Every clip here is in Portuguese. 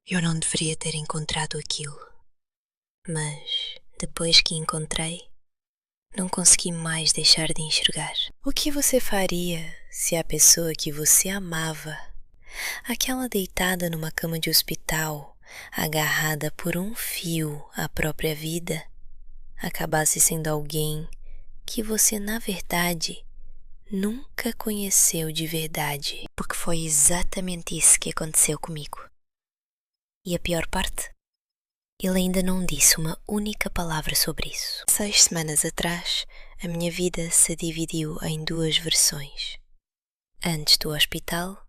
Eu não deveria ter encontrado aquilo, mas depois que encontrei, não consegui mais deixar de enxergar. O que você faria se a pessoa que você amava, aquela deitada numa cama de hospital, agarrada por um fio à própria vida, acabasse sendo alguém que você, na verdade, nunca conheceu de verdade? Porque foi exatamente isso que aconteceu comigo. E a pior parte? Ele ainda não disse uma única palavra sobre isso. 6 semanas atrás, a minha vida se dividiu em 2 versões. Antes do hospital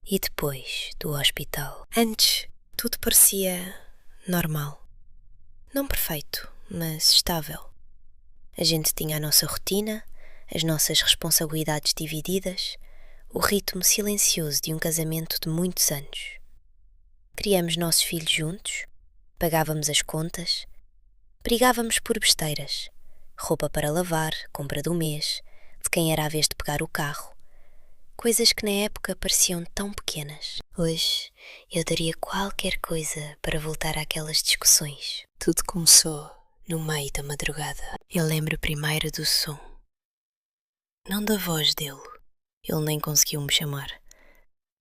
e depois do hospital. Antes, tudo parecia normal. Não perfeito, mas estável. A gente tinha a nossa rotina, as nossas responsabilidades divididas, o ritmo silencioso de um casamento de muitos anos. Criamos nossos filhos juntos, pagávamos as contas, brigávamos por besteiras, roupa para lavar, compra do mês, de quem era a vez de pegar o carro, coisas que na época pareciam tão pequenas. Hoje eu daria qualquer coisa para voltar àquelas discussões. Tudo começou no meio da madrugada. Eu lembro primeiro do som, não da voz dele, ele nem conseguiu me chamar,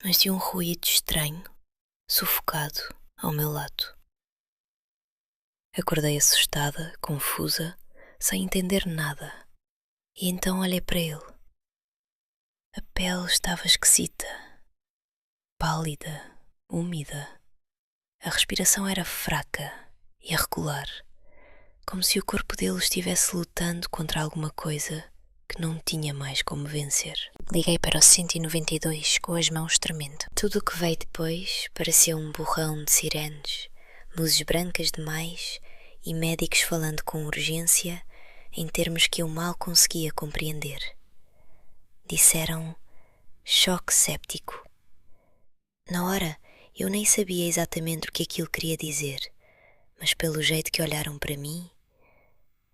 mas de um ruído estranho, sufocado ao meu lado. Acordei assustada, confusa, sem entender nada, e então olhei para ele. A pele estava esquisita, pálida, úmida. A respiração era fraca e irregular, como se o corpo dele estivesse lutando contra alguma coisa que não tinha mais como vencer. Liguei para o 192 com as mãos tremendo. Tudo o que veio depois parecia um borrão de sirenes, luzes brancas demais e médicos falando com urgência em termos que eu mal conseguia compreender. Disseram choque séptico. Na hora, eu nem sabia exatamente o que aquilo queria dizer, mas pelo jeito que olharam para mim,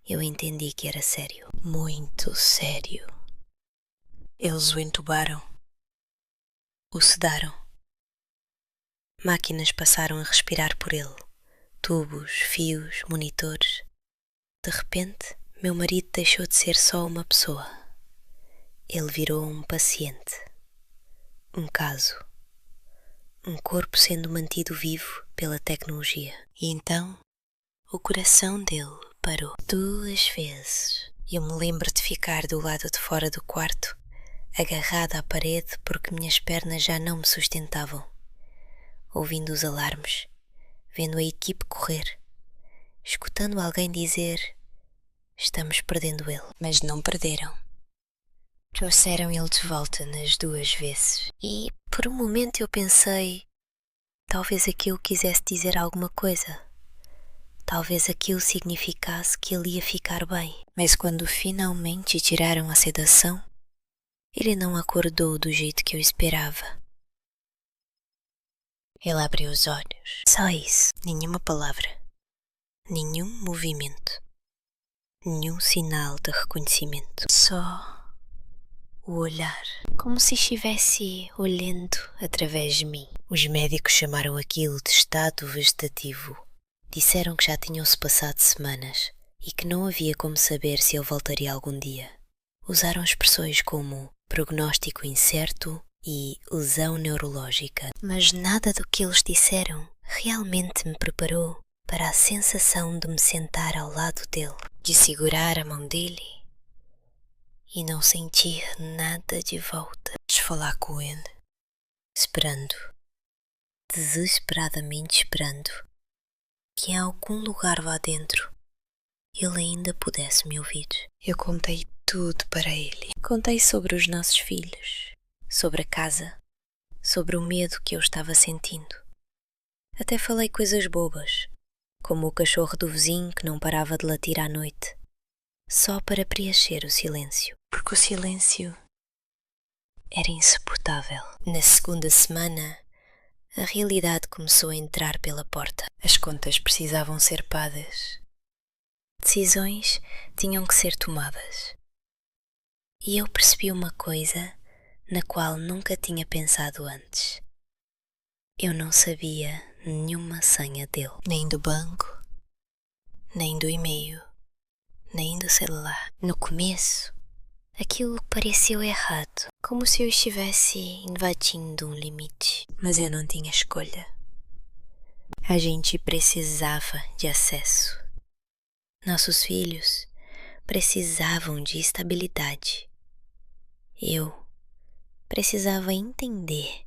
eu entendi que era sério. Muito sério. Eles o entubaram. O sedaram. Máquinas passaram a respirar por ele. Tubos, fios, monitores. De repente, meu marido deixou de ser só uma pessoa. Ele virou um paciente. Um caso. Um corpo sendo mantido vivo pela tecnologia. E então, o coração dele parou. 2 vezes. Eu me lembro de ficar do lado de fora do quarto, agarrada à parede porque minhas pernas já não me sustentavam. Ouvindo os alarmes, vendo a equipe correr, escutando alguém dizer: estamos perdendo ele. Mas não perderam. Trouxeram ele de volta nas 2 vezes. E por um momento eu pensei, talvez aquilo quisesse dizer alguma coisa. Talvez aquilo significasse que ele ia ficar bem. Mas quando finalmente tiraram a sedação, ele não acordou do jeito que eu esperava. Ele abriu os olhos. Só isso. Nenhuma palavra. Nenhum movimento. Nenhum sinal de reconhecimento. Só o olhar. Como se estivesse olhando através de mim. Os médicos chamaram aquilo de estado vegetativo. Disseram que já tinham-se passado semanas e que não havia como saber se ele voltaria algum dia. Usaram expressões como prognóstico incerto e lesão neurológica. Mas nada do que eles disseram realmente me preparou para a sensação de me sentar ao lado dele, de segurar a mão dele e não sentir nada de volta. De falar com ele, esperando, desesperadamente esperando, que em algum lugar lá dentro ele ainda pudesse me ouvir. Eu contei tudo para ele. Contei sobre os nossos filhos, sobre a casa, sobre o medo que eu estava sentindo. Até falei coisas bobas, como o cachorro do vizinho que não parava de latir à noite, só para preencher o silêncio. Porque o silêncio era insuportável. Na segunda semana, a realidade começou a entrar pela porta. As contas precisavam ser pagas. Decisões tinham que ser tomadas. E eu percebi uma coisa na qual nunca tinha pensado antes. Eu não sabia nenhuma senha dele, nem do banco, nem do e-mail, nem do celular. No começo, aquilo pareceu errado, como se eu estivesse invadindo um limite. Mas eu não tinha escolha. A gente precisava de acesso. Nossos filhos precisavam de estabilidade. Eu precisava entender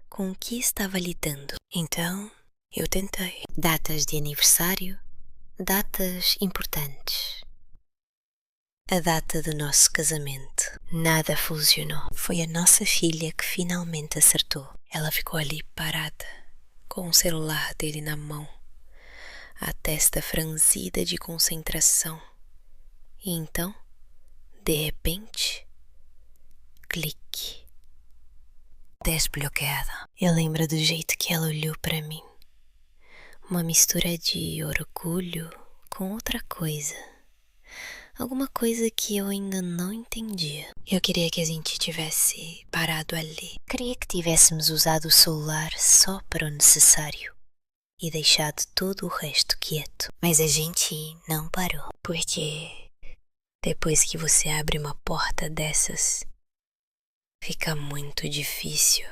com o que estava lidando. Então, eu tentei. Datas de aniversário, datas importantes. A data do nosso casamento. Nada funcionou. Foi a nossa filha que finalmente acertou. Ela ficou ali parada, com o celular dele na mão, a testa franzida de concentração. E então, de repente, clique. Desbloqueada. Eu lembro do jeito que ela olhou para mim. Uma mistura de orgulho com outra coisa. Alguma coisa que eu ainda não entendia. Eu queria que a gente tivesse parado ali. Queria que tivéssemos usado o celular só para o necessário e deixado todo o resto quieto. Mas a gente não parou. Porque depois que você abre uma porta dessas, fica muito difícil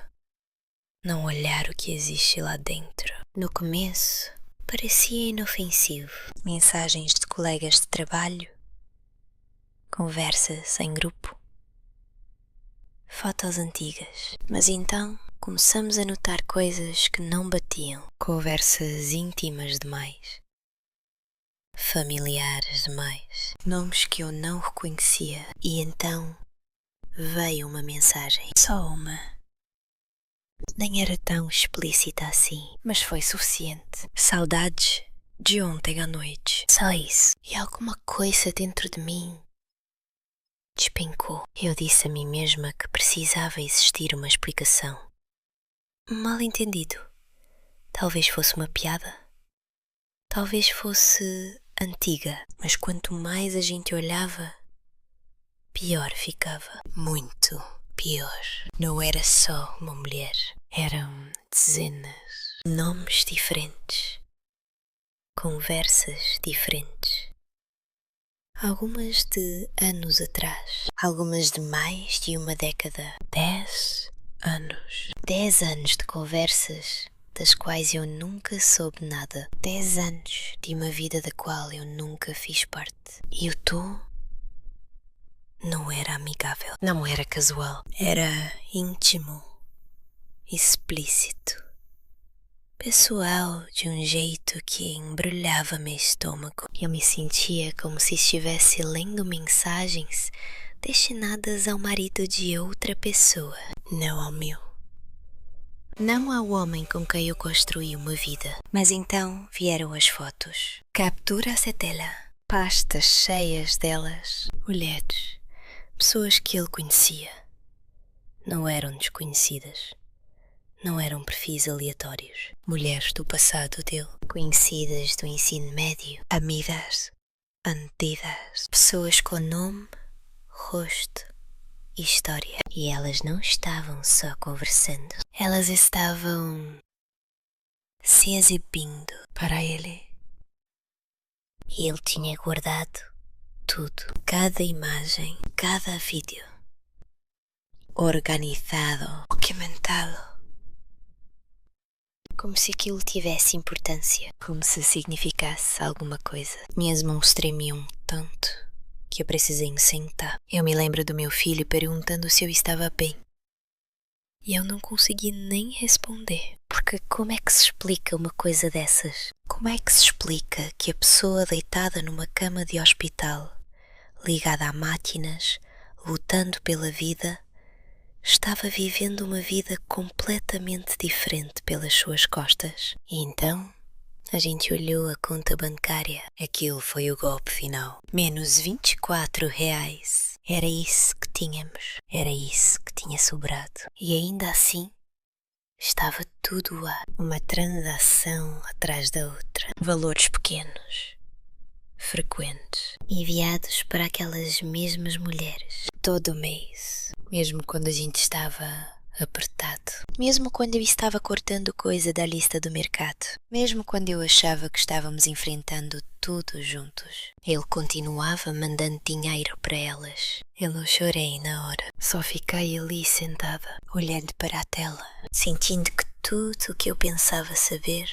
não olhar o que existe lá dentro. No começo, parecia inofensivo. Mensagens de colegas de trabalho, conversas em grupo, fotos antigas. Mas então começamos a notar coisas que não batiam. Conversas íntimas demais, familiares demais, nomes que eu não reconhecia. E então veio uma mensagem. Só uma. Nem era tão explícita assim, mas foi suficiente. Saudades de ontem à noite. Só isso. E alguma coisa dentro de mim despencou. Eu disse a mim mesma que precisava existir uma explicação. Mal entendido. Talvez fosse uma piada. Talvez fosse antiga. Mas quanto mais a gente olhava, pior ficava. Muito pior. Não era só uma mulher. Eram dezenas. Nomes diferentes. Conversas diferentes. Algumas de anos atrás. Algumas de mais de uma década. 10 anos. 10 anos de conversas das quais eu nunca soube nada. 10 anos de uma vida da qual eu nunca fiz parte. E o tom não era amigável. Não era casual. Era íntimo. Explícito. Pessoal de um jeito que embrulhava meu estômago. Eu me sentia como se estivesse lendo mensagens destinadas ao marido de outra pessoa, não ao meu. Não ao homem com quem eu construí uma vida. Mas então vieram as fotos. Capturas a tela. Pastas cheias delas. Mulheres. Pessoas que ele conhecia. Não eram desconhecidas. Não eram perfis aleatórios. Mulheres do passado dele. Conhecidas do ensino médio. Amigas. Antigas. Pessoas com nome, rosto e história. E elas não estavam só conversando. Elas estavam se exibindo para ele. E ele tinha guardado tudo. Cada imagem, cada vídeo. Organizado, documentado. Como se aquilo tivesse importância. Como se significasse alguma coisa. Minhas mãos tremiam tanto que eu precisei me sentar. Eu me lembro do meu filho perguntando se eu estava bem. E eu não consegui nem responder. Porque como é que se explica uma coisa dessas? Como é que se explica que a pessoa deitada numa cama de hospital, ligada a máquinas, lutando pela vida, estava vivendo uma vida completamente diferente pelas suas costas? E então a gente olhou a conta bancária. Aquilo foi o golpe final. Menos 24 reais. Era isso que tínhamos. Era isso que tinha sobrado. E ainda assim, estava tudo lá. Uma transação atrás da outra. Valores pequenos, frequentes, enviados para aquelas mesmas mulheres. Todo mês. Mesmo quando a gente estava apertado. Mesmo quando eu estava cortando coisa da lista do mercado, mesmo quando eu achava que estávamos enfrentando tudo juntos, ele continuava mandando dinheiro para elas. Eu não chorei na hora, só fiquei ali sentada, olhando para a tela, sentindo que tudo o que eu pensava saber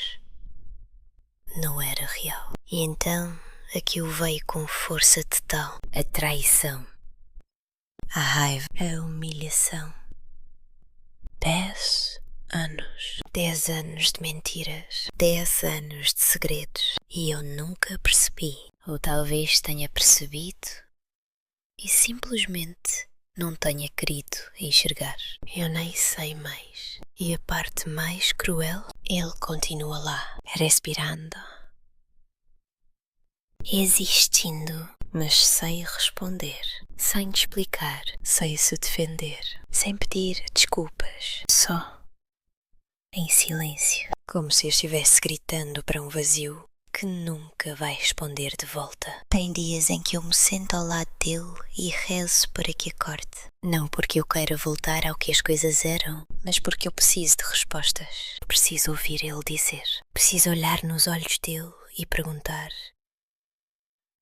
não era real. E então aquilo veio com força total: a traição, a raiva, a humilhação. 10 anos. 10 anos de mentiras. 10 anos de segredos. E eu nunca percebi. Ou talvez tenha percebido e simplesmente não tenha querido enxergar. Eu nem sei mais. E a parte mais cruel, ele continua lá, respirando, existindo, mas sem responder, sem te explicar, sem se defender, sem pedir desculpas, só em silêncio, como se eu estivesse gritando para um vazio que nunca vai responder de volta. Tem dias em que eu me sento ao lado dele e rezo para que acorde. Não porque eu queira voltar ao que as coisas eram, mas porque eu preciso de respostas. Preciso ouvir ele dizer. Preciso olhar nos olhos dele e perguntar: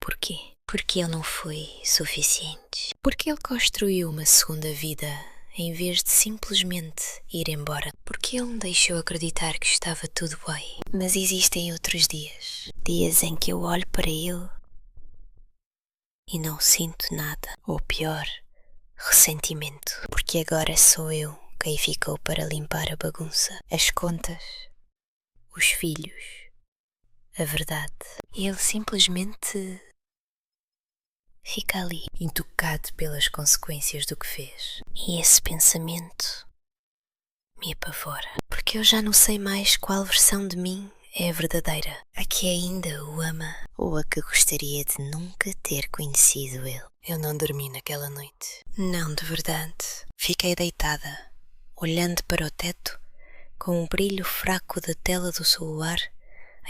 porquê? Porque ele não foi suficiente? Porque ele construiu uma segunda vida em vez de simplesmente ir embora? Porque ele me deixou acreditar que estava tudo bem? Mas existem outros dias. Dias em que eu olho para ele e não sinto nada. Ou pior, ressentimento. Porque agora sou eu quem ficou para limpar a bagunça. As contas, os filhos, a verdade. E ele simplesmente fica ali, intocado pelas consequências do que fez. E esse pensamento me apavora, porque eu já não sei mais qual versão de mim é a verdadeira, a que ainda o ama ou a que gostaria de nunca ter conhecido ele. Eu não dormi naquela noite. Não, de verdade. Fiquei deitada, olhando para o teto, com o brilho fraco da tela do celular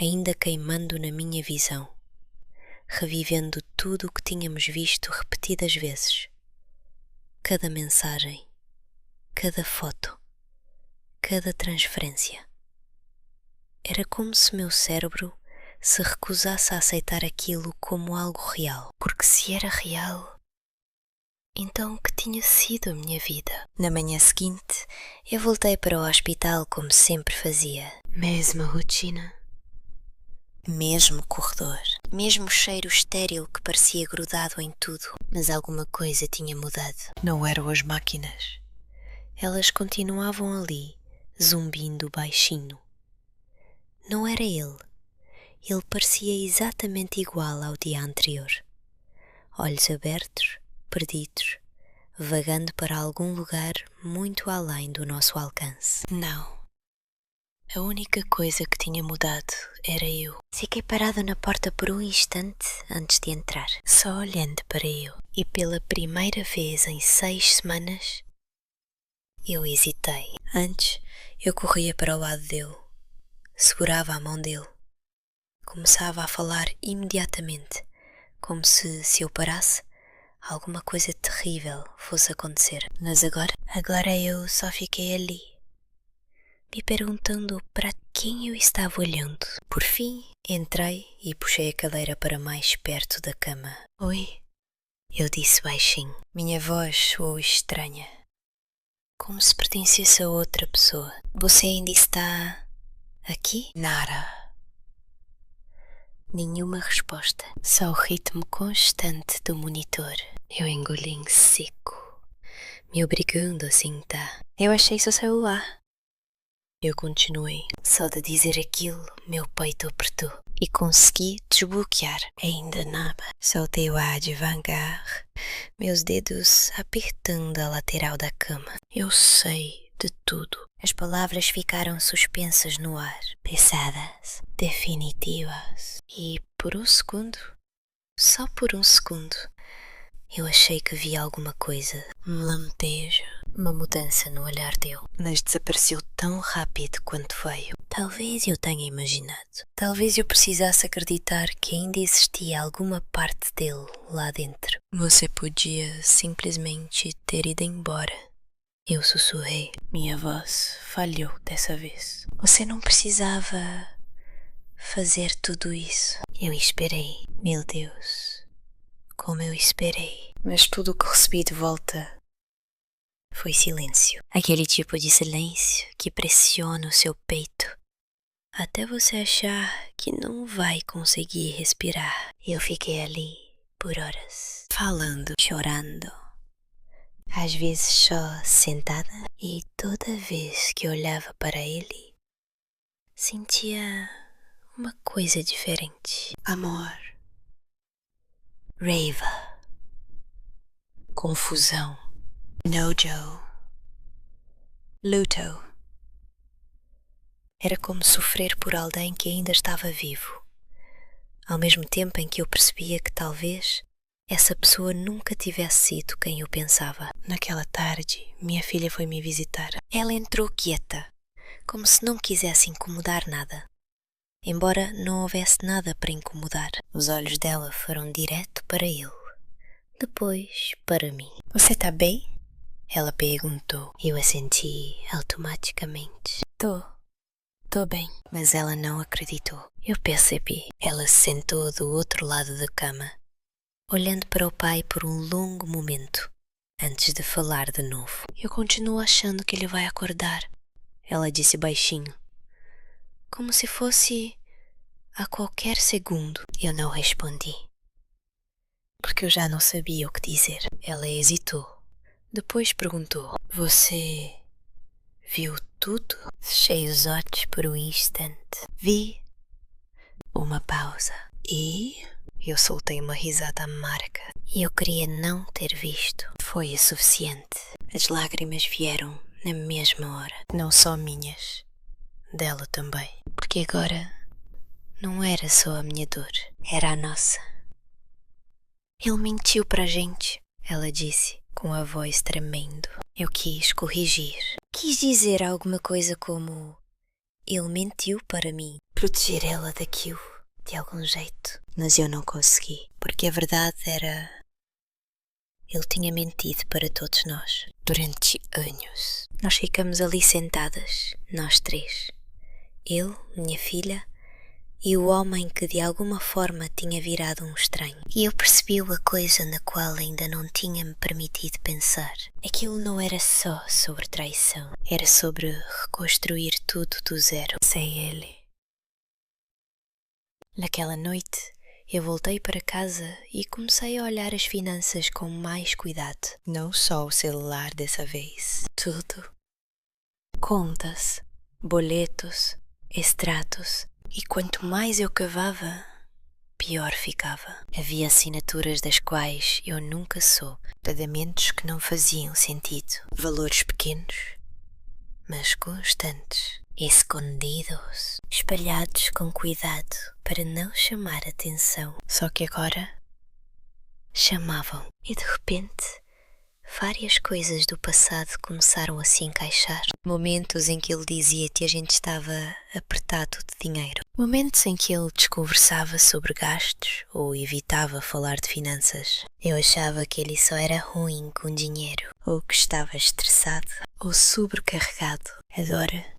ainda queimando na minha visão, revivendo tudo o que tínhamos visto repetidas vezes. Cada mensagem, cada foto, cada transferência. Era como se meu cérebro se recusasse a aceitar aquilo como algo real. Porque se era real, então o que tinha sido a minha vida? Na manhã seguinte, eu voltei para o hospital como sempre fazia. Mesma rotina. Mesmo corredor, mesmo cheiro estéril que parecia grudado em tudo, mas alguma coisa tinha mudado. Não eram as máquinas. Elas continuavam ali, zumbindo baixinho. Não era ele. Ele parecia exatamente igual ao dia anterior. Olhos abertos, perdidos, vagando para algum lugar muito além do nosso alcance. Não. A única coisa que tinha mudado era eu. Fiquei parado na porta por um instante antes de entrar, só olhando para ele. E pela primeira vez em 6 semanas, eu hesitei. Antes, eu corria para o lado dele, segurava a mão dele, começava a falar imediatamente, como se eu parasse, alguma coisa terrível fosse acontecer. Mas agora eu só fiquei ali, me perguntando para quem eu estava olhando. Por fim, entrei e puxei a cadeira para mais perto da cama. Oi, eu disse baixinho. Minha voz soou estranha, como se pertencesse a outra pessoa. Você ainda está aqui? Nada. Nenhuma resposta, só o ritmo constante do monitor. Eu engoli em seco, me obrigando a sentar. Eu achei seu celular. Eu continuei. Só de dizer aquilo, meu peito apertou e consegui desbloquear. Ainda nada. Soltei o ar devagar, meus dedos apertando a lateral da cama. Eu sei de tudo. As palavras ficaram suspensas no ar, pesadas, definitivas. E por um segundo, só por um segundo, eu achei que vi alguma coisa, um lampejo, uma mudança no olhar dele, mas desapareceu tão rápido quanto veio. Talvez eu tenha imaginado. Talvez eu precisasse acreditar que ainda existia alguma parte dele lá dentro. Você podia simplesmente ter ido embora Eu sussurrei. Minha voz falhou dessa vez. Você não precisava fazer tudo isso. Eu esperei. Meu Deus, como eu esperei. Mas tudo o que recebi de volta foi silêncio. Aquele tipo de silêncio que pressiona o seu peito até você achar que não vai conseguir respirar. Eu fiquei ali por horas, falando, chorando. Às vezes só sentada, e toda vez que olhava para ele, sentia uma coisa diferente. Amor, raiva, confusão, nojo, luto. Era como sofrer por alguém que ainda estava vivo, ao mesmo tempo em que eu percebia que talvez essa pessoa nunca tivesse sido quem eu pensava. Naquela tarde, minha filha foi me visitar. Ela entrou quieta, como se não quisesse incomodar nada, embora não houvesse nada para incomodar. Os olhos dela foram direto para ele, depois para mim. Você tá bem? Ela perguntou. Eu assenti automaticamente. Tô bem. Mas ela não acreditou. Eu percebi. Ela se sentou do outro lado da cama, olhando para o pai por um longo momento, antes de falar de novo. Eu continuo achando que ele vai acordar, ela disse baixinho, como se fosse a qualquer segundo. Eu não respondi, porque eu já não sabia o que dizer. Ela hesitou. Depois perguntou: Você viu tudo? Fechei os olhos por um instante. Vi. Uma pausa. E eu soltei uma risada amarga. Eu queria não ter visto. Foi o suficiente. As lágrimas vieram na mesma hora. Não só minhas, dela também. Porque agora não era só a minha dor, era a nossa. Ele mentiu para a gente, ela disse, com a voz tremendo. Eu quis corrigir. Quis dizer alguma coisa como: ele mentiu para mim. Proteger ela daquilo, de algum jeito. Mas eu não consegui, porque a verdade era: ele tinha mentido para todos nós. Durante anos. Nós ficamos ali sentadas, nós três. Eu, minha filha e o homem que de alguma forma tinha virado um estranho. E eu percebi uma coisa na qual ainda não tinha me permitido pensar. Aquilo não era só sobre traição. Era sobre reconstruir tudo do zero. Sem ele. Naquela noite, eu voltei para casa e comecei a olhar as finanças com mais cuidado. Não só o celular dessa vez. Tudo. Contas, boletos, extratos. E quanto mais eu cavava, pior ficava. Havia assinaturas das quais eu nunca soube. Pagamentos que não faziam sentido. Valores pequenos, mas constantes. Escondidos, espalhados com cuidado para não chamar atenção. Só que agora chamavam. E de repente, várias coisas do passado começaram a se encaixar. Momentos em que ele dizia que a gente estava apertado de dinheiro. Momentos em que ele desconversava sobre gastos ou evitava falar de finanças. Eu achava que ele só era ruim com dinheiro, ou que estava estressado ou sobrecarregado. Agora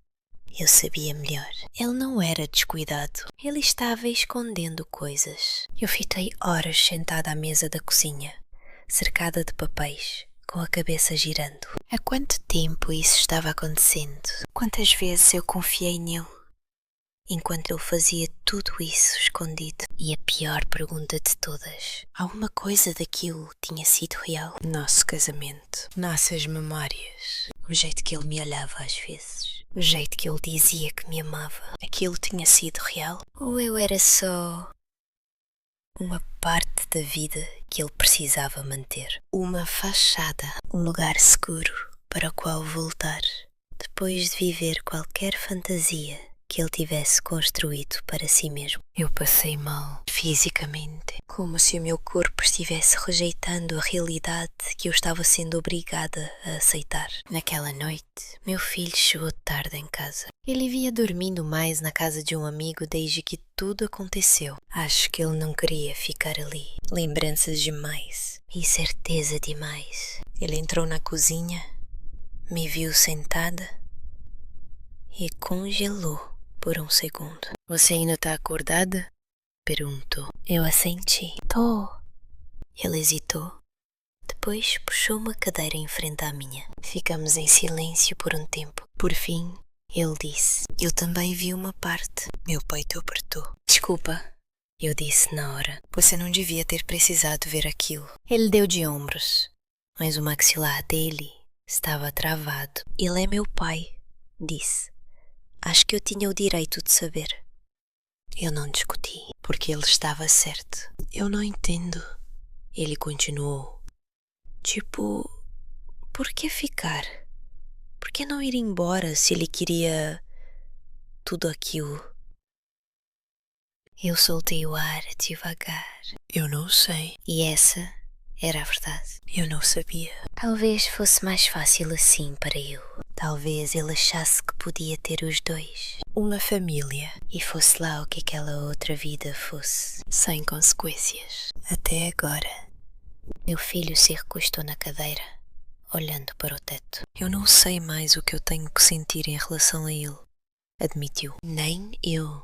eu sabia melhor. Ele não era descuidado. Ele estava escondendo coisas. Eu fiquei horas sentada à mesa da cozinha, cercada de papéis, com a cabeça girando. Há quanto tempo isso estava acontecendo? Quantas vezes eu confiei nele, enquanto ele fazia tudo isso escondido? E a pior pergunta de todas: alguma coisa daquilo tinha sido real? Nosso casamento, nossas memórias, o jeito que ele me olhava às vezes, o jeito que ele dizia que me amava. Aquilo tinha sido real? Ou eu era só uma parte da vida que ele precisava manter? Uma fachada, um lugar seguro para o qual voltar, depois de viver qualquer fantasia que ele tivesse construído para si mesmo. Eu passei mal, fisicamente, como se o meu corpo estivesse rejeitando a realidade que eu estava sendo obrigada a aceitar. Naquela noite, meu filho chegou tarde em casa. Ele havia dormindo mais na casa de um amigo desde que tudo aconteceu. Acho que ele não queria ficar ali. Lembranças demais e certeza demais. Ele entrou na cozinha me viu sentada e congelou por um segundo. Você ainda está acordada? Perguntou. Eu assenti. Tô. Ele hesitou. Depois puxou uma cadeira em frente à minha. Ficamos em silêncio por um tempo. Por fim, ele disse. Eu também vi uma parte. Meu peito apertou. Desculpa, eu disse na hora. Você não devia ter precisado ver aquilo. Ele deu de ombros, mas o maxilar dele estava travado. Ele é meu pai, disse. Acho que eu tinha o direito de saber. Eu não discuti, porque ele estava certo. Eu não entendo. Ele continuou. Tipo, por que ficar? Por que não ir embora se ele queria tudo aquilo? Eu soltei o ar devagar. Eu não sei. E essa era a verdade. Eu não sabia. Talvez fosse mais fácil assim para eu. Talvez ele achasse que podia ter os dois. Uma família. E fosse lá o que aquela outra vida fosse. Sem consequências. Até agora. Meu filho se recostou na cadeira, olhando para o teto. Eu não sei mais o que eu tenho que sentir em relação a ele, admitiu. Nem eu.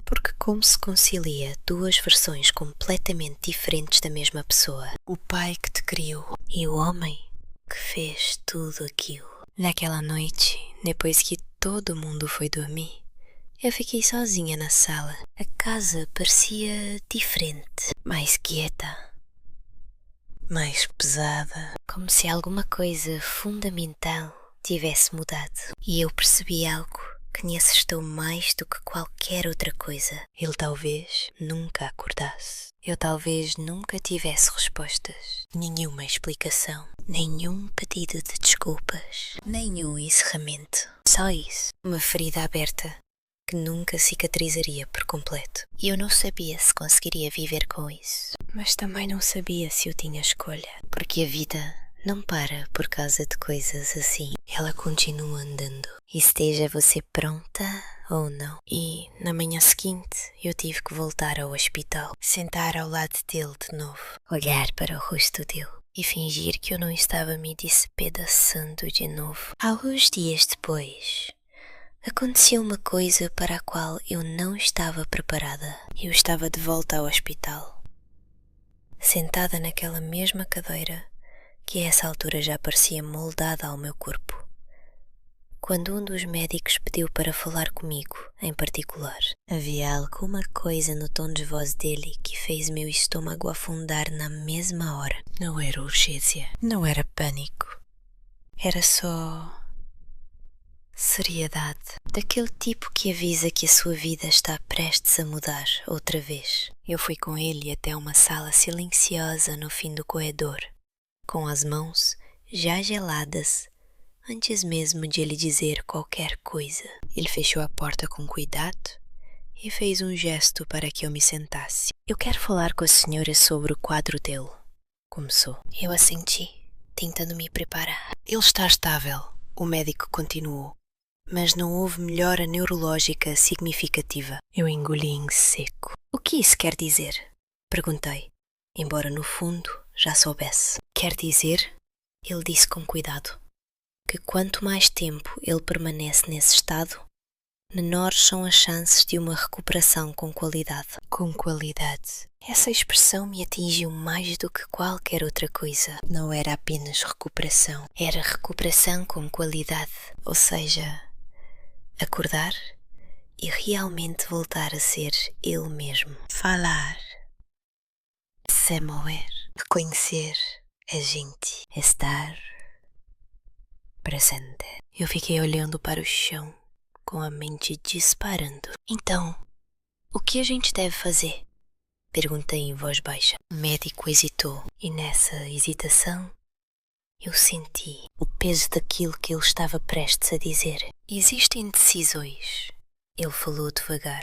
Porque como se concilia duas versões completamente diferentes da mesma pessoa? O pai que te criou e o homem que fez tudo aquilo. Naquela noite, depois que todo mundo foi dormir, eu fiquei sozinha na sala. A casa parecia diferente, mais quieta, mais pesada, como se alguma coisa fundamental tivesse mudado. E eu percebi algo que me assustou mais do que qualquer outra coisa. Ele talvez nunca acordasse. Eu talvez nunca tivesse respostas, nenhuma explicação, nenhum pedido de desculpas, nenhum encerramento. Só isso, uma ferida aberta que nunca cicatrizaria por completo. E eu não sabia se conseguiria viver com isso. Mas também não sabia se eu tinha escolha. Porque a vida não para por causa de coisas assim. Ela continua andando. E esteja você pronta ou não. E na manhã seguinte eu tive que voltar ao hospital. Sentar ao lado dele de novo. Olhar para o rosto dele. E fingir que eu não estava me despedaçando de novo. Alguns dias depois, aconteceu uma coisa para a qual eu não estava preparada. Eu estava de volta ao hospital, sentada naquela mesma cadeira que a essa altura já parecia moldada ao meu corpo, quando um dos médicos pediu para falar comigo em particular. Havia alguma coisa no tom de voz dele que fez meu estômago afundar na mesma hora. Não era urgência, não era pânico, era só seriedade, daquele tipo que avisa que a sua vida está prestes a mudar outra vez. Eu fui com ele até uma sala silenciosa no fim do corredor, com as mãos já geladas, antes mesmo de ele dizer qualquer coisa. Ele fechou a porta com cuidado e fez um gesto para que eu me sentasse. Eu quero falar com a senhora sobre o quadro dele, começou. Eu assenti, tentando me preparar. Ele está estável, o médico continuou. Mas não houve melhora neurológica significativa. Eu engoli em seco. O que isso quer dizer? Perguntei, embora no fundo já soubesse. Quer dizer, ele disse com cuidado, que quanto mais tempo ele permanece nesse estado, menores são as chances de uma recuperação com qualidade. Com qualidade. Essa expressão me atingiu mais do que qualquer outra coisa. Não era apenas recuperação, era recuperação com qualidade, ou seja, acordar e realmente voltar a ser ele mesmo. Falar, se mover, reconhecer a gente, estar presente. Eu fiquei olhando para o chão, com a mente disparando. Então, o que a gente deve fazer? Perguntei em voz baixa. O médico hesitou e nessa hesitação eu senti o peso daquilo que ele estava prestes a dizer. Existem decisões, ele falou devagar,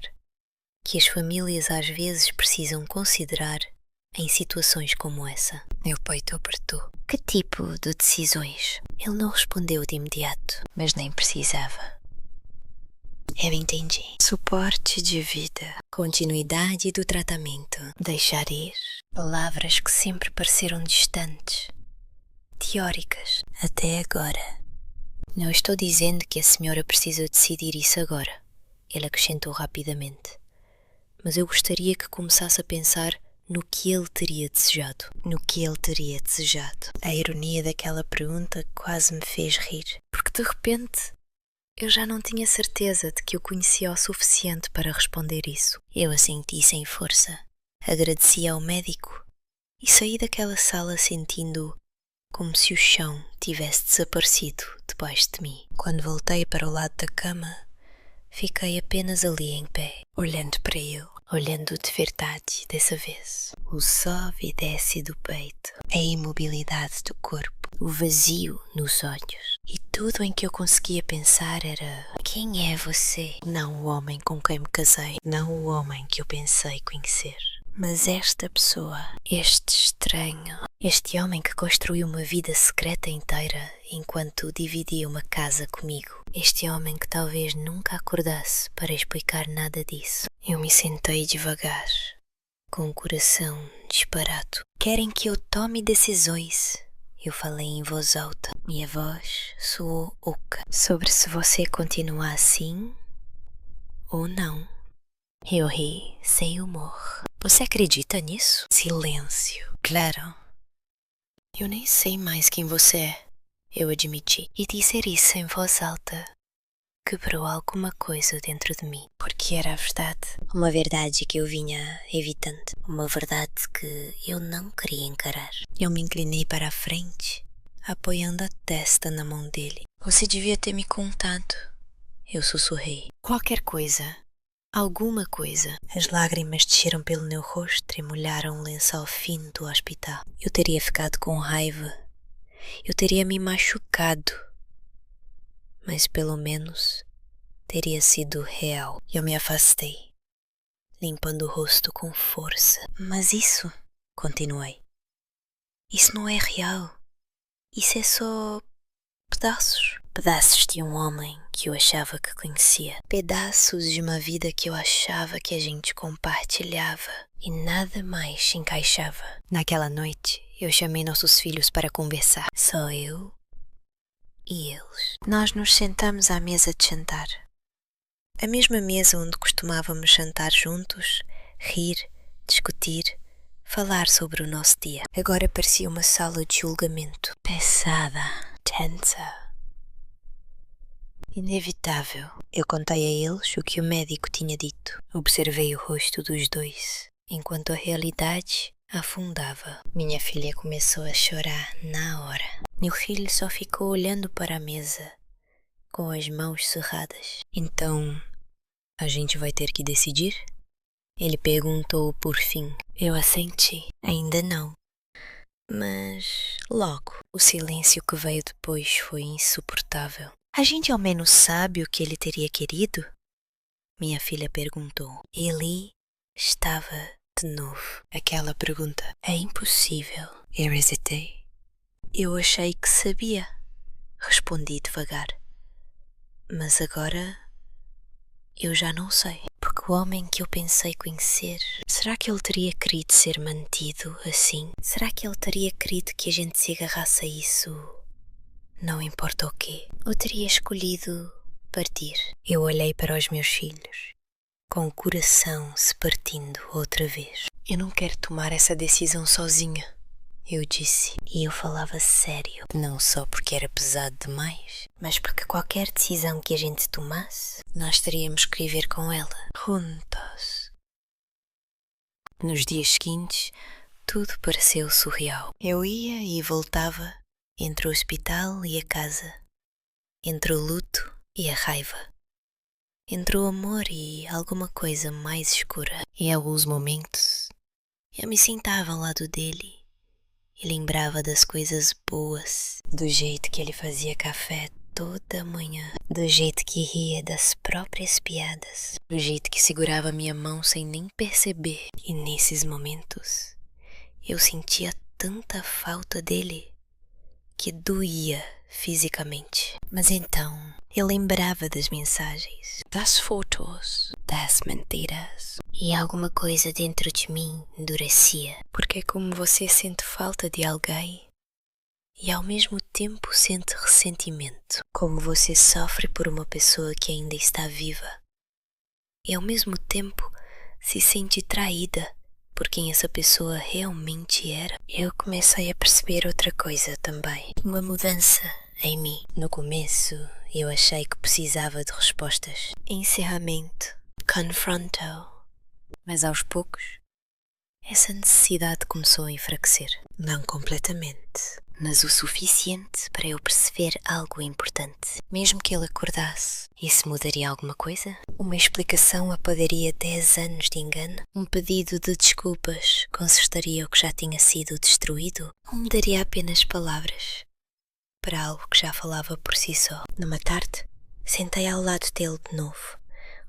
que as famílias às vezes precisam considerar em situações como essa. Meu peito apertou. Que tipo de decisões? Ele não respondeu de imediato, mas nem precisava. Eu entendi. Suporte de vida, continuidade do tratamento, deixar ir, palavras que sempre pareceram distantes. teóricas. Até agora. Não estou dizendo que a senhora precisa decidir isso agora, ele acrescentou rapidamente. Mas eu gostaria que começasse a pensar no que ele teria desejado. No que ele teria desejado. A ironia daquela pergunta quase me fez rir, porque de repente eu já não tinha certeza de que o conhecia o suficiente para responder isso. Eu assenti sem força, agradeci ao médico e saí daquela sala sentindo como se o chão tivesse desaparecido debaixo de mim. Quando voltei para o lado da cama, fiquei apenas ali em pé, olhando para ele, olhando de verdade dessa vez. O sobe e desce do peito, a imobilidade do corpo, o vazio nos olhos. E tudo em que eu conseguia pensar era: quem é você? Não o homem com quem me casei, não o homem que eu pensei conhecer. Mas esta pessoa, este estranho, este homem que construiu uma vida secreta inteira enquanto dividia uma casa comigo, este homem que talvez nunca acordasse para explicar nada disso. Eu me sentei devagar, com o coração disparado. Querem que eu tome decisões? Eu falei em voz alta. Minha voz soou oca. Sobre se você continua assim ou não. Eu ri, sem humor. Você acredita nisso? Silêncio. Claro. Eu nem sei mais quem você é, eu admiti. E dizer isso em voz alta quebrou alguma coisa dentro de mim. Porque era a verdade. Uma verdade que eu vinha evitando. Uma verdade que eu não queria encarar. Eu me inclinei para a frente, apoiando a testa na mão dele. Você devia ter me contado. Eu sussurrei. Qualquer coisa. Alguma coisa. As lágrimas desceram pelo meu rosto e molharam o lençol fino do hospital. Eu teria ficado com raiva. Eu teria me machucado. Mas pelo menos teria sido real. Eu me afastei, limpando o rosto com força. Mas isso, continuei, isso não é real. Isso é só pedaços. Pedaços de um homem que eu achava que conhecia. Pedaços de uma vida que eu achava que a gente compartilhava. E nada mais se encaixava. Naquela noite, eu chamei nossos filhos para conversar. Só eu e eles. Nós nos sentamos à mesa de jantar. A mesma mesa onde costumávamos jantar juntos, rir, discutir, falar sobre o nosso dia. Agora parecia uma sala de julgamento. Pesada, tensa, inevitável. Eu contei a eles o que o médico tinha dito. Observei o rosto dos dois, enquanto a realidade afundava. Minha filha começou a chorar na hora. Meu filho só ficou olhando para a mesa, com as mãos cerradas. Então, a gente vai ter que decidir? Ele perguntou por fim. Eu assenti. Ainda não. Mas logo. O silêncio que veio depois foi insuportável. A gente ao menos sabe o que ele teria querido? Minha filha perguntou. Ele estava de novo. Aquela pergunta. É impossível. Eu hesitei. Eu achei que sabia. Respondi devagar. Mas agora eu já não sei. Porque o homem que eu pensei conhecer, será que ele teria querido ser mantido assim? Será que ele teria querido que a gente se agarrasse a isso? Não importa o quê. Ou teria escolhido partir? Eu olhei para os meus filhos, com o coração se partindo outra vez. Eu não quero tomar essa decisão sozinha, eu disse. E eu falava sério. Não só porque era pesado demais, mas porque qualquer decisão que a gente tomasse, nós teríamos que viver com ela, juntos. Nos dias seguintes, tudo pareceu surreal. Eu ia e voltava entre o hospital e a casa, entre o luto e a raiva, entre o amor e alguma coisa mais escura. Em alguns momentos, eu me sentava ao lado dele e lembrava das coisas boas, do jeito que ele fazia café toda manhã, do jeito que ria das próprias piadas, do jeito que segurava minha mão sem nem perceber. E nesses momentos, eu sentia tanta falta dele que doía fisicamente. Mas então eu lembrava das mensagens, das fotos, das mentiras, e alguma coisa dentro de mim endurecia. Porque é como você sente falta de alguém e ao mesmo tempo sente ressentimento, como você sofre por uma pessoa que ainda está viva. E ao mesmo tempo se sente traída por quem essa pessoa realmente era. Eu comecei a perceber outra coisa também, uma mudança em mim. No começo eu achei que precisava de respostas, encerramento, confronto, mas aos poucos essa necessidade começou a enfraquecer. Não completamente, mas o suficiente para eu perceber algo importante. Mesmo que ele acordasse, isso mudaria alguma coisa? Uma explicação apagaria 10 anos de engano? Um pedido de desculpas consertaria o que já tinha sido destruído? Ou mudaria apenas palavras para algo que já falava por si só? Numa tarde, sentei ao lado dele de novo,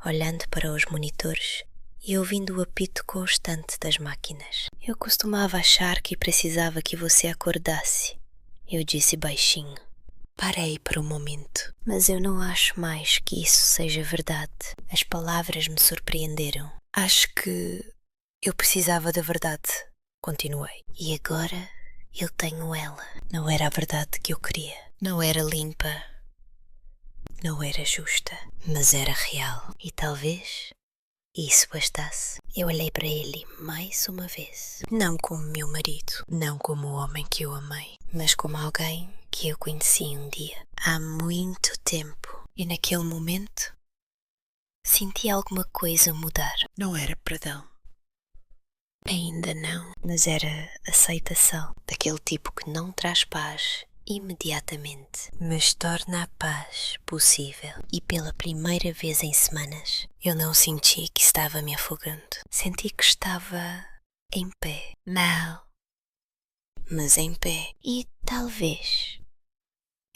olhando para os monitores e ouvindo o apito constante das máquinas. Eu costumava achar que precisava que você acordasse. Eu disse baixinho. Parei por um momento, mas eu não acho mais que isso seja verdade. As palavras me surpreenderam. Acho que eu precisava da verdade, continuei. E agora eu tenho ela. Não era a verdade que eu queria. Não era limpa. Não era justa. Mas era real. E talvez isso bastasse. Eu olhei para ele mais uma vez. Não como meu marido, não como o homem que eu amei, mas como alguém que eu conheci um dia, há muito tempo. E naquele momento, senti alguma coisa mudar. Não era perdão. Ainda não, mas era aceitação, daquele tipo que não traz paz imediatamente, mas torna a paz possível. E pela primeira vez em semanas, eu não senti que estava me afogando. Senti que estava em pé. Mal, mas em pé. E talvez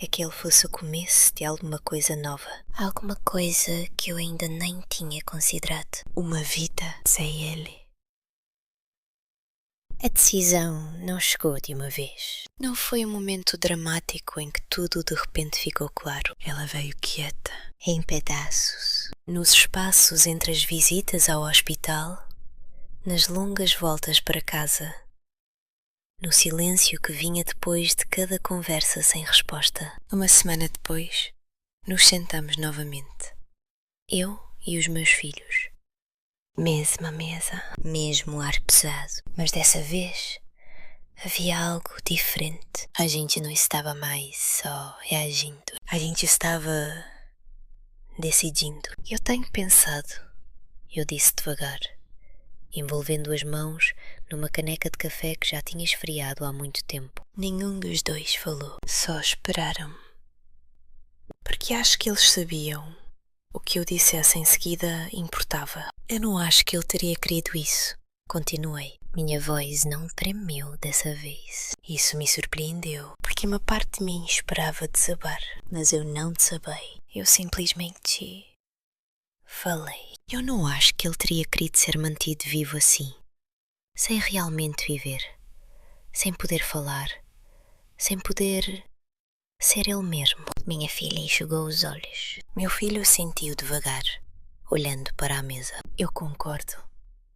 aquele fosse o começo de alguma coisa nova. Alguma coisa que eu ainda nem tinha considerado. Uma vida sem ele. A decisão não chegou de uma vez. Não foi um momento dramático em que tudo de repente ficou claro. Ela veio quieta, em pedaços, nos espaços entre as visitas ao hospital, nas longas voltas para casa, no silêncio que vinha depois de cada conversa sem resposta. Uma semana depois, nos sentamos novamente. Eu e os meus filhos. Mesma mesa, mesmo ar pesado, mas dessa vez havia algo diferente. A gente não estava mais só reagindo, a gente estava decidindo. Eu tenho pensado, eu disse devagar, envolvendo as mãos numa caneca de café que já tinha esfriado há muito tempo. Nenhum dos dois falou, só esperaram. Porque acho que eles sabiam. O que eu dissesse em seguida importava. Eu não acho que ele teria querido isso. Continuei. Minha voz não tremeu dessa vez. Isso me surpreendeu, porque uma parte de mim esperava desabar. Mas eu não desabei. Eu simplesmente falei. Eu não acho que ele teria querido ser mantido vivo assim. Sem realmente viver. Sem poder falar. Sem poder ser ele mesmo. Minha filha enxugou os olhos. Meu filho sentiu devagar, olhando para a mesa. Eu concordo.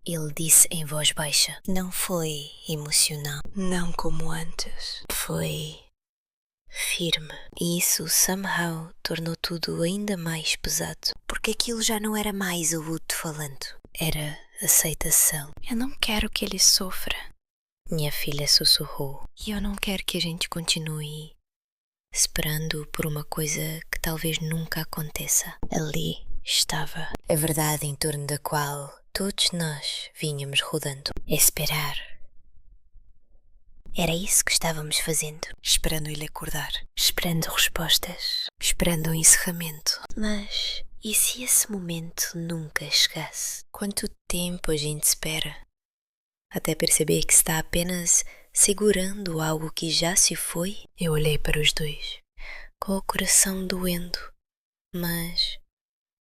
Ele disse em voz baixa. Não foi emocional. Não como antes. Foi firme. E isso, somehow, tornou tudo ainda mais pesado. Porque aquilo já não era mais o luto falando. Era aceitação. Eu não quero que ele sofra. Minha filha sussurrou. E eu não quero que a gente continue esperando por uma coisa que talvez nunca aconteça. Ali estava a verdade em torno da qual todos nós vínhamos rodando. Esperar. Era isso que estávamos fazendo. Esperando ele acordar. Esperando respostas. Esperando um encerramento. Mas e se esse momento nunca chegasse? Quanto tempo a gente espera? Até perceber que está apenas segurando algo que já se foi? Eu olhei para os dois, com o coração doendo, mas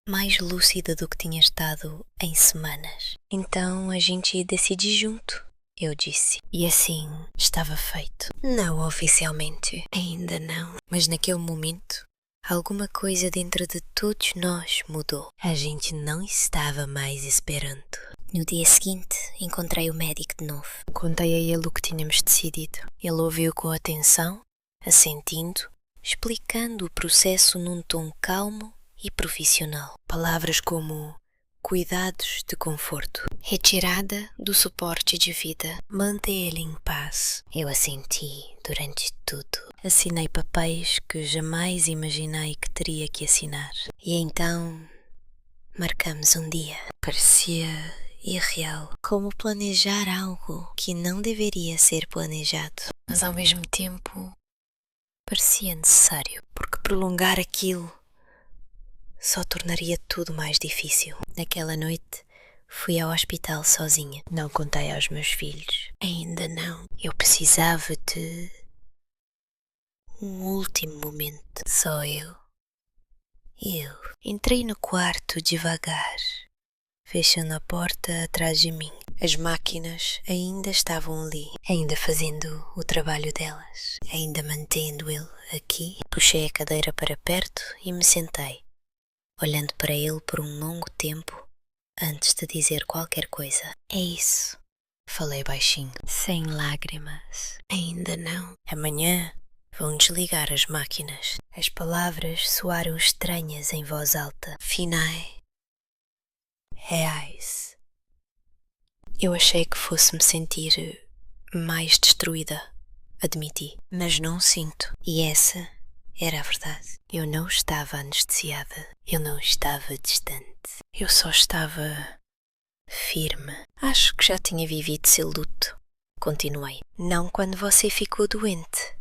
mais lúcida do que tinha estado em semanas. Então a gente decide junto, eu disse. E assim estava feito. Não oficialmente, ainda não. Mas naquele momento, alguma coisa dentro de todos nós mudou. A gente não estava mais esperando. No dia seguinte, encontrei o médico de novo. Contei a ele o que tínhamos decidido. Ele ouviu com atenção, assentindo, explicando o processo num tom calmo e profissional. Palavras como cuidados de conforto, retirada do suporte de vida, mantê-lo em paz. Eu assenti durante tudo. Assinei papéis que jamais imaginei que teria que assinar. E então marcamos um dia. Parecia irreal, como planejar algo que não deveria ser planejado, mas ao mesmo tempo parecia necessário, porque prolongar aquilo só tornaria tudo mais difícil. Naquela noite, fui ao hospital sozinha. Não contei aos meus filhos. Ainda não. Eu precisava de um último momento. Só eu. Entrei no quarto devagar, fechando a porta atrás de mim. As máquinas ainda estavam ali, ainda fazendo o trabalho delas, ainda mantendo ele aqui. Puxei a cadeira para perto e me sentei, olhando para ele por um longo tempo antes de dizer qualquer coisa. É isso, falei baixinho, sem lágrimas. Ainda não. Amanhã vão desligar as máquinas. As palavras soaram estranhas em voz alta, finais, reais. Eu achei que fosse me sentir mais destruída, admiti, mas não sinto. E essa era a verdade. Eu não estava anestesiada, eu não estava distante, eu só estava firme. Acho que já tinha vivido seu luto, continuei. Não quando você ficou doente,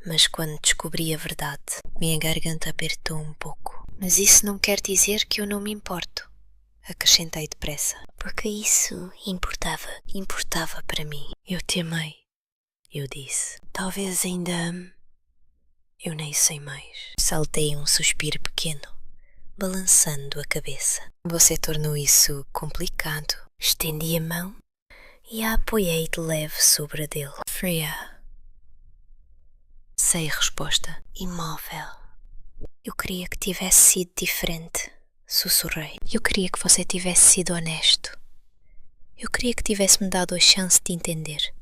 mas quando descobri a verdade. Minha garganta apertou um pouco. Mas isso não quer dizer que eu não me importo, acrescentei depressa, porque isso importava para mim. Eu te amei, eu disse. Talvez ainda ame. Eu nem sei mais. Saltei um suspiro pequeno, balançando a cabeça. Você tornou isso complicado. Estendi a mão e a apoiei de leve sobre a dele. Fria. Sei a resposta. Imóvel. Eu queria que tivesse sido diferente, sussurrei. Eu queria que você tivesse sido honesto. Eu queria que tivesse me dado a chance de entender.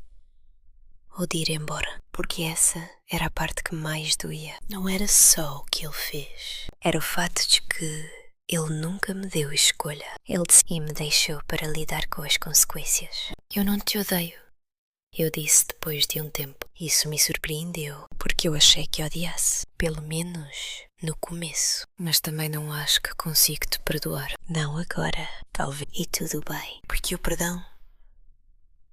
Ou de ir embora. Porque essa era a parte que mais doía. Não era só o que ele fez. Era o fato de que ele nunca me deu escolha. Ele e me deixou para lidar com as consequências. Eu não te odeio, eu disse depois de um tempo. Isso me surpreendeu, porque eu achei que odiasse. Pelo menos no começo. Mas também não acho que consigo te perdoar. Não agora, talvez. E tudo bem, porque o perdão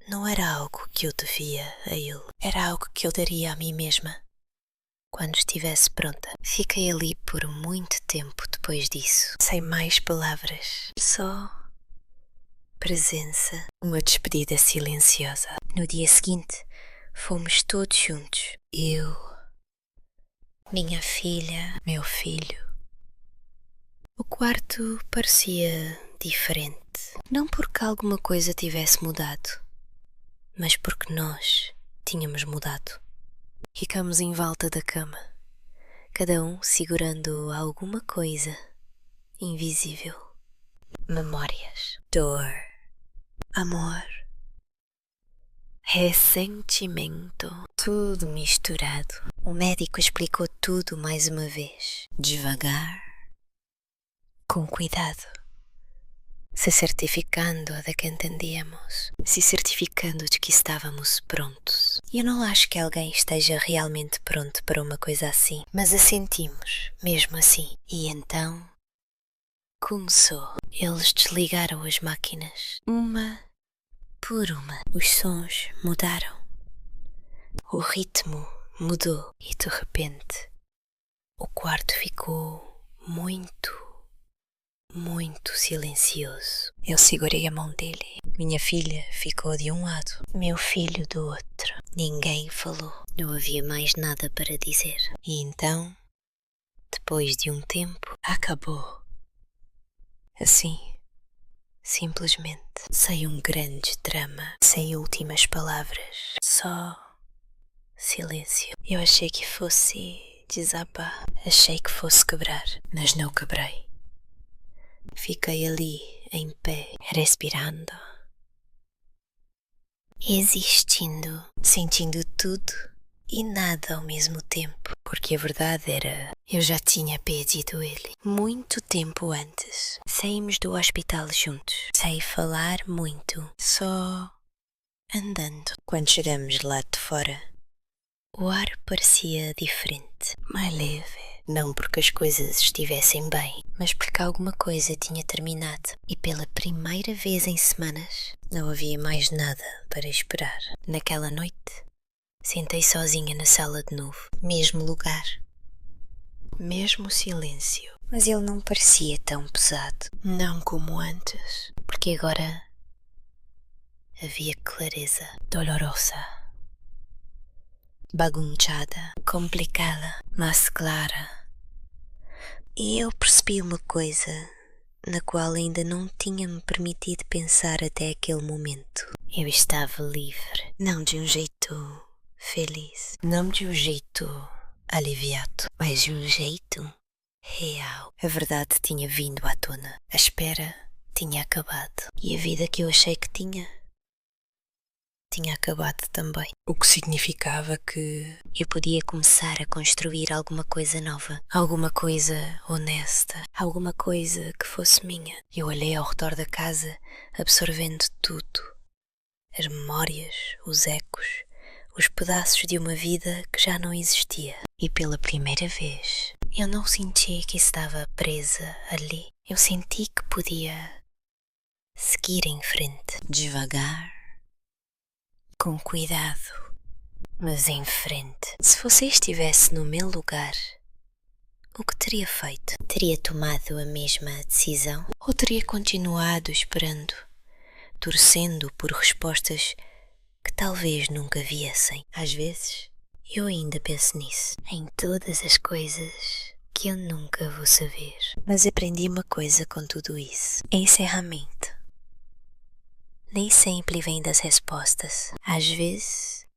não era algo que eu devia a ele. Era algo que eu daria a mim mesma quando estivesse pronta. Fiquei ali por muito tempo depois disso, sem mais palavras, só presença. Uma despedida silenciosa. No dia seguinte, fomos todos juntos. Eu, minha filha, meu filho. O quarto parecia diferente. Não porque alguma coisa tivesse mudado, mas porque nós tínhamos mudado. Ficamos em volta da cama, cada um segurando alguma coisa invisível. Memórias, dor, amor, ressentimento, tudo misturado. O médico explicou tudo mais uma vez, devagar, com cuidado, se certificando de que entendíamos, se certificando de que estávamos prontos. Eu não acho que alguém esteja realmente pronto para uma coisa assim, mas a sentimos, mesmo assim. E então começou. Eles desligaram as máquinas, uma por uma. Os sons mudaram. O ritmo mudou e de repente o quarto ficou muito silencioso. Eu segurei a mão dele. Minha filha ficou de um lado, meu filho do outro. Ninguém falou. Não havia mais nada para dizer. E então, depois de um tempo, acabou. Assim, simplesmente. Sem um grande drama, sem últimas palavras. Só silêncio. Eu achei que fosse desabar. Achei que fosse quebrar, mas não quebrei. Fiquei ali, em pé, respirando, existindo, sentindo tudo e nada ao mesmo tempo, porque a verdade era, eu já tinha perdido ele muito tempo antes. Saímos do hospital juntos. Sem falar muito, só andando. Quando chegamos lá de fora, o ar parecia diferente, mais leve. Não porque as coisas estivessem bem, mas porque alguma coisa tinha terminado e pela primeira vez em semanas não havia mais nada para esperar. Naquela noite, sentei sozinha na sala de novo. Mesmo lugar, mesmo silêncio. Mas ele não parecia tão pesado. Não como antes, porque agora havia clareza dolorosa, bagunçada, complicada, mas clara. E eu percebi uma coisa na qual ainda não tinha me permitido pensar até aquele momento. Eu estava livre, não de um jeito feliz, não de um jeito aliviado, mas de um jeito real. A verdade tinha vindo à tona, a espera tinha acabado e a vida que eu achei que tinha acabado também. O que significava que eu podia começar a construir alguma coisa nova. Alguma coisa honesta. Alguma coisa que fosse minha. Eu olhei ao redor da casa, absorvendo tudo. As memórias, os ecos, os pedaços de uma vida que já não existia. E pela primeira vez, eu não senti que estava presa ali. Eu senti que podia seguir em frente. Devagar, com cuidado, mas em frente. Se você estivesse no meu lugar, o que teria feito? Teria tomado a mesma decisão? Ou teria continuado esperando, torcendo por respostas que talvez nunca viessem? Às vezes, eu ainda penso nisso, em todas as coisas que eu nunca vou saber. Mas aprendi uma coisa com tudo isso. Encerramento nem sempre vem das respostas. Às vezes,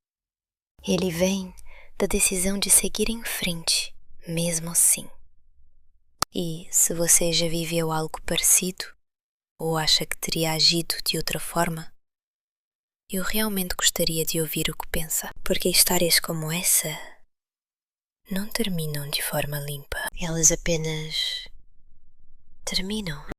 ele vem da decisão de seguir em frente, mesmo assim. E se você já viveu algo parecido, ou acha que teria agido de outra forma, eu realmente gostaria de ouvir o que pensa, porque histórias como essa não terminam de forma limpa. Elas apenas terminam.